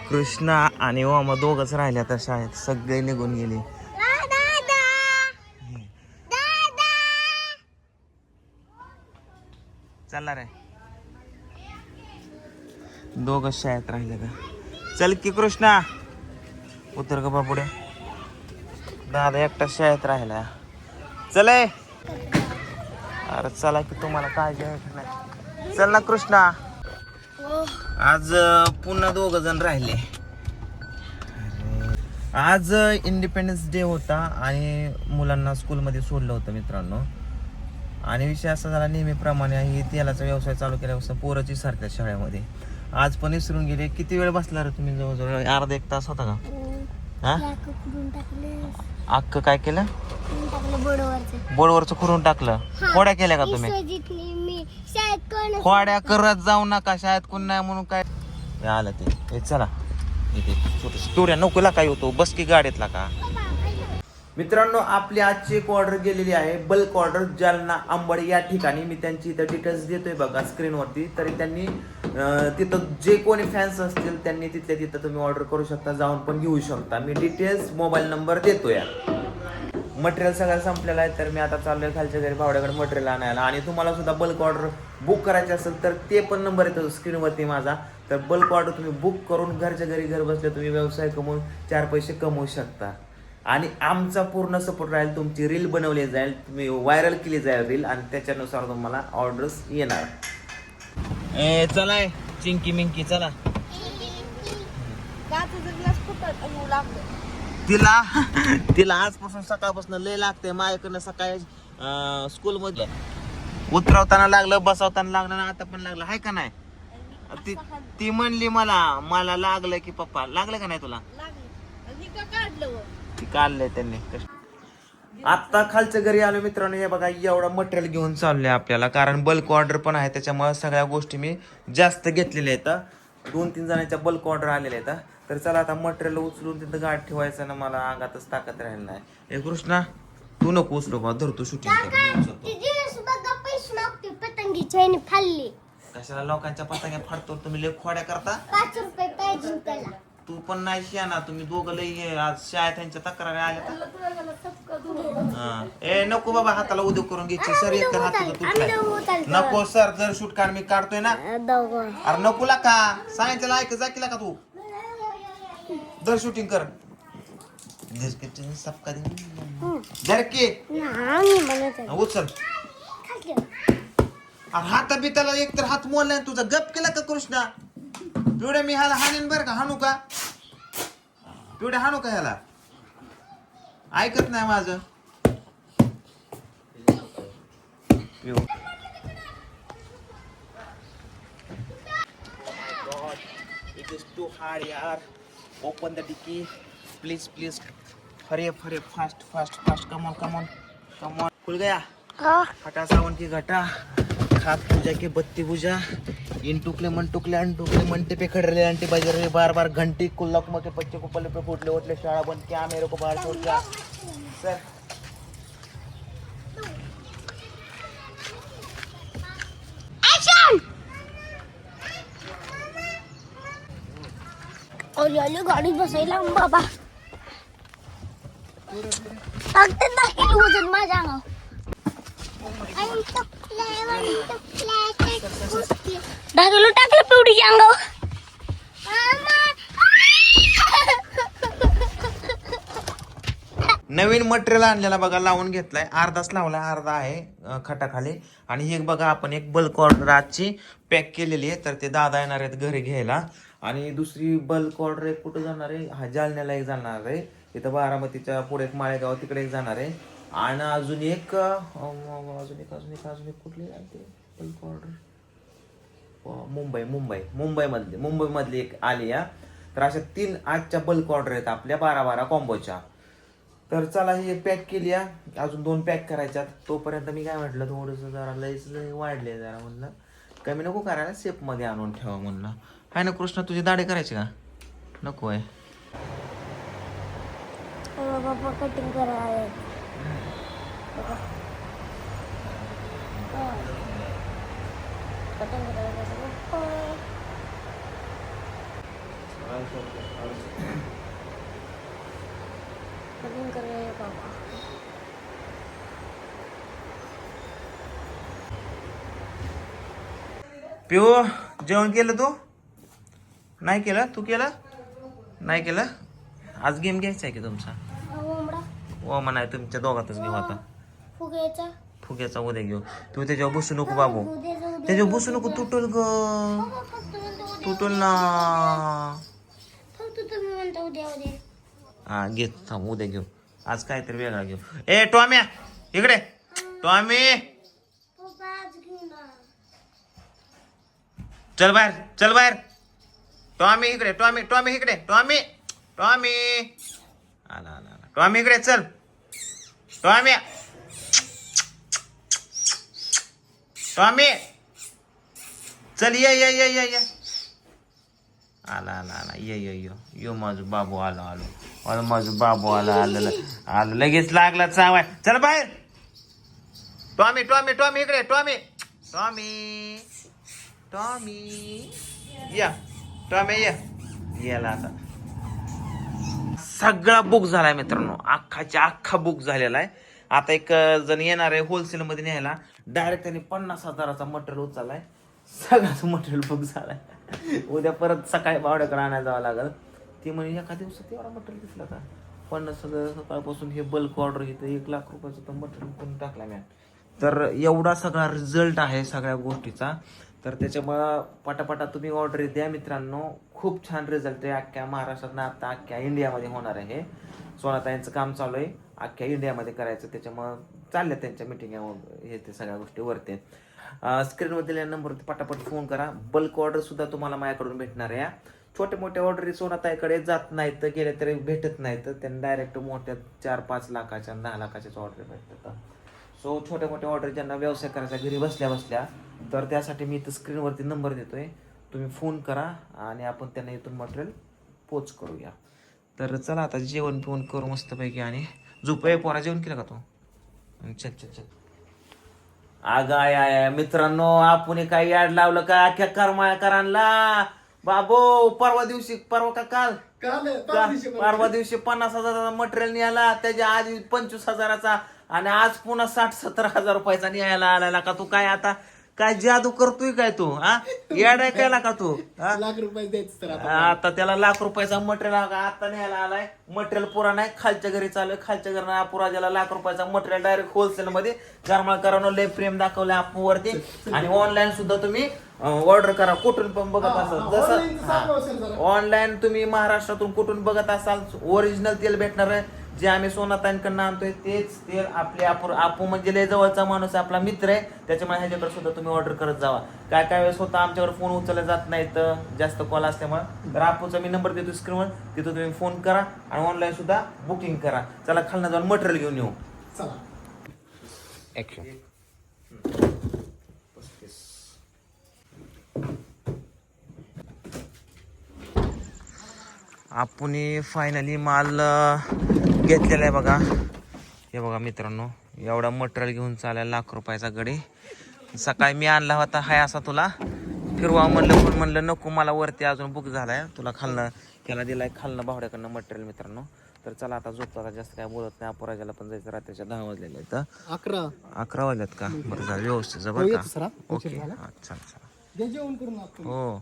कृष्णा आणि ओमा दोघच राहिले आता शाळेत, सगळे निघून गेले. चालला रे, दोघच शाळेत राहिले का. चल की कृष्णा, उतर का बापुडे. दादा एकटा शाळेत राहिला. चल अरे चला की, तुम्हाला काळजी आहे का नाही. चल ना कृष्णा. आज पुन्हा दोघ जण राहिले. आज इंडिपेंडन्स डे होता आणि मुलांना स्कूलमध्ये सोडलं होतं मित्रांनो. आणि विषय असा झाला, नेहमीप्रमाणे ही तेलाचा व्यवसाय चालू केल्यापासून पोरची सारख्या शाळेमध्ये आज पण विसरून गेले. किती वेळ बसला रे तुम्ही? जवळजवळ अर्धा एक तास होता का? हा, अख्ख काय केलं? बोर्डवरचं खुरून टाकलं. खोड्या केल्या का तुम्ही? खोड्या करत जाऊ नका, शाळेत कोण नाही म्हणून काय आलं ते. चला छोट स्टोऱ्या नकोला काय होतो, बस की गाडीतला का. मित्रांनो, आपली आजची एक ऑर्डर गेलेली आहे, बल्क ऑर्डर, जालना अंबड या ठिकाणी. मी त्यांची इथं डिटेल्स देतोय बघा स्क्रीनवरती. तरी त्यांनी तिथं जे कोणी फॅन्स असतील त्यांनी तिथल्या तिथं तुम्ही ऑर्डर करू शकता, जाऊन पण घेऊ शकता. मी डिटेल्स मोबाईल नंबर देतोय. मटेरियल सगळं संपलेलं आहे, तर मी आता चाललोय खालच्या घरी भावड्याकडे मटेरियल आणायला. आणि तुम्हाला सुद्धा बल्क ऑर्डर बुक करायचे असेल तर ते पण नंबर येतो स्क्रीनवरती माझा. तर बल्क ऑर्डर तुम्ही बुक करून घरच्या घरी घर बसल्या तुम्ही व्यवसाय कमवून 4 पैसे कमवू शकता. आणि आमचा पूर्ण सपोर्ट राहील. तुमची रील बनवली जाईल, तुम्ही व्हायरल केली जाईल रील, आणि त्याच्यानुसार तुम्हाला ऑर्डर्स येणार. चला चिंकी मिंकी चला. तिला आजपासून सकाळपासून लय लागते माझ्याकडनं. सकाळी स्कूल मध्ये उतरवताना लागलं, बसवताना लागलं, ना आता पण लागलं, हाय का नाही. ती म्हणली मला लागलं की पप्पा, लागलं का नाही तुला? ती काढलंय त्यांनी. आता खालच्या घरी आलो मित्रांनो. हे बघा एवढं मटेरियल घेऊन चाललंय आपल्याला, कारण बल्क ऑर्डर पण आहे, त्याच्यामुळे सगळ्या गोष्टी मी जास्त घेतलेल्या आहेत. 2-3 जणांच्या बल्क ऑर्डर आलेल्या आहेत. तर चला आता मटेरियल उचलून तिथं गाठ ठेवायचं ना, मला अंगातच ताकद राहिली नाही. हे कृष्णा तू नको उचलू बा, धर तू शूटिंग कशाला लोकांच्या पतंग्या फाडतो तुम्ही, लय खोड्या करता. 5 रुपये पाहिजे त्याला. तू पण नाही शियाना, तुम्ही दोघं लय आज शाळेत त्यांच्या तक्रारी आल्या. ए नको बाबा, हाताला उद्योग करून घ्यायची सर, एक हात तुटलाय. नको सर, जर शूट काढ मी काढतोय ना. अरे नको ला का सांगितलं, ऐक जा केला का तू, जर शूटिंग कर. उचल. हाता बिताला एक तर हात मोडलाय तुझा, गप केला का कृष्णा? पिवड्या मी ह्याला हाणेन बरं का, हाणू का? पिवड्या हाणू का ह्याला? ऐकत नाही माझं. It is too hard यार. Open the dicky, please please. Hurry up, fast. Come on. खुल गया. हटा सावन की घटा, खाक पूजा के बत्ती पूजा, इन टुकले मन टुकले अन टुकले मनटे पे खड़े रहे अंटी बज रहे बार घंटी, कुल्ला कुमा के बच्चे को पल्ले पे फूटले उठले, शाळा बंद क्या मेरे को बाहर छोड़ दिया. सर गाडीत बसायला बाबा वजन माझ्या टाकलं पिवडीच्या अंगावर. नवीन मटेरियल आणलेला बघा, लावून घेतलाय. अर्धाच लावलाय, अर्धा आहे खटाखाली. आणि हे बघा आपण एक बल्क ऑर्डर आजची पॅक केलेली आहे, तर ते दादा येणार आहेत घरी घ्यायला. आणि दुसरी बल्क ऑर्डर एक कुठं जाणार आहे, हा जालन्याला एक जाणार आहे, इथं बारामतीच्या पुढे एक माळेगाव तिकडे एक जाणार आहे. आणि अजून एक कुठली बल्क ऑर्डर मुंबई मधली एक आली या. तर अशा 3 आजच्या बल्क ऑर्डर आहेत आपल्या 12 कॉम्बोच्या. तर चला ही पॅक केली आहे, अजून 2 पॅक करायच्यात. तोपर्यंत मी काय म्हटलं, थोडंसं जरा लयच वाढले, जरा म्हणलं कमी नको करायला, सेप मध्ये आणून ठेवा म्हणलं. हाय ना कृष्णा, तुझी दाढी करायची का? नको आहे कटिंग करायला. कटिंग करूया बाबा. पिऊ जेवण केलं तू नाही केलं तू केलं नाही केलं आज गेम घ्यायचा आहे की तुमचा कोंबडा ओ म्हणाय तुमच्या दोघातच घेऊ आता फुग्याचा फुग्याचा उद्या घेऊ तू त्याच्यावर बसू नको बाबू त्याच्यावर बसू नको तुटल ग तुटल ना फक्त तुम्ही म्हणता उद्या उद्या. हा घे थांब उद्या घेऊ आज काहीतरी वेगळा घेऊ. ए टॉम्या इकडे टॉमी पप्पा आज घेऊ ना. चल बाहेर टॉमी इकडे टॉमी इकडे टॉमी आला आला आला टॉमी इकडे चल टॉमी चल ये आला आला आला ये माझं बाबू आलो माझं बाबू आलं लगेच लागला चावाय चल बाहेर टॉमी इकडे टॉमी या टॉमी याला आता सगळा बुक झालाय मित्रांनो अख्खा बुक झालेला आहे. आता एक जण येणार आहे होलसेल मध्ये न्यायला डायरेक्ट त्यांनी 50,000चा मटेरियल उचललाय सगळ्याच मटेरियल बुक झालाय. उद्या परत सकाळी बावड्याकडे आणायला जावं लागेल. ती म्हणजे एका दिवसात एवढा मटेरियल दिसला का पण सगळं सकाळपासून हे बल्क ऑर्डर घेतं 1 लाख रुपयाचं तर मटेरियल करून टाकला मी. तर एवढा सगळा रिझल्ट आहे सगळ्या गोष्टीचा. तर त्याच्यामुळं पटापटा तुम्ही ऑर्डर द्या मित्रांनो. खूप छान रिझल्ट आहे अख्ख्या महाराष्ट्रात आता अख्ख्या इंडियामध्ये होणार आहे. सोनाताईंचं काम चालू आहे अख्ख्या इंडियामध्ये करायचं. त्याच्यामुळं चालल्या त्यांच्या मिटिंग हे ते सगळ्या गोष्टी वरते. स्क्रीनवर दिलेल्या नंबरवरती पटापट फोन करा. बल्क ऑर्डर सुद्धा तुम्हाला माझ्याकडून भेटणार आहे. छोटे मोठे ऑर्डर सोनाताईकडे जात नाहीत तर गेले तरी भेटत नाहीत. त्यांना डायरेक्ट मोठ्या 4-5 लाखाच्या 10 लाखाच्याच ऑर्डर भेटतात. सो छोटे मोठे ऑर्डर ज्यांना व्यवसाय करायचा घरी बसल्या तर त्यासाठी मी इथं स्क्रीनवरती नंबर देतोय. तुम्ही फोन करा आणि आपण त्यांना इथून मटेरियल पोच करूया. तर चला आता जेवण पिवण करू मस्तपैकी आणि झोप. पोरा जेवण केलं का तू चल आय मित्रांनो आपण काही ऍड लावलं का अख्ख्या करमाळकरांना बाबो परवा का काल परवा दिवशी 50,000चा मटेरियल न्यायला त्याच्या आधी 25,000चा आणि आज पुन्हा 60-70 रुपयाचा न्यायला आला का तू काय आता काय जादू करतोय काय तू हा येडाय काय का तू लाख रुपये द्यायचं आता त्याला 1 लाख रुपयाचा मटेरियल आता न्यायला आलाय. मटेरियल पुरा नाही खालच्या घरी चालू आहे. खालच्या घरनं पुरा ज्याला 1 लाख रुपयाचा मटेरियल डायरेक्ट होलसेल मध्ये करमाळकरांना लय प्रेम दाखवलं आपण वरती. आणि ऑनलाईन सुद्धा तुम्ही ऑर्डर करा कुठून पण बघत असाल जसं ऑनलाईन तुम्ही महाराष्ट्रातून कुठून बघत असाल ओरिजिनल तेल भेटणार आहे. जे आम्ही सोनाताईंकडनं आणतोय तेच तेल आपले आपू म्हणजे लय जवळचा माणूस आपला मित्र आहे. त्याच्यामुळे ह्याच्याकडे सुद्धा तुम्ही ऑर्डर करत जावा. काय वेळेस होता आमच्यावर फोन उचलला जात नाही तर जास्त कॉल असल्यामुळे. तर आपूचा मी नंबर देतो स्क्रीनवर तिथं तुम्ही फोन करा आणि ऑनलाईन सुद्धा बुकिंग करा. चला खालना जाऊन मटेरियल घेऊन येऊ. चला आपण फायनली माल घेतलेला आहे बघा. हे बघा मित्रांनो एवढा मटेरियल घेऊन चालाय 1 लाख रुपयाचा गडी. सकाळी मी आणला होता हाय असा तुला फिरवा म्हणलं पण म्हणलं नको मला वरती अजून बुक झालाय तुला खालनं त्याला दिलाय खालनं भावड्याकडनं मटेरियल मित्रांनो. तर चला आता झोपतो आता जास्त काय बोलत नाही. अपराजाला पण जायचं रात्रीच्या 10 वाजलेल्या आहेत 11 वाजल्यात का बरं झालं व्यवस्थित जबर का ओके हा चल जेवण करून हो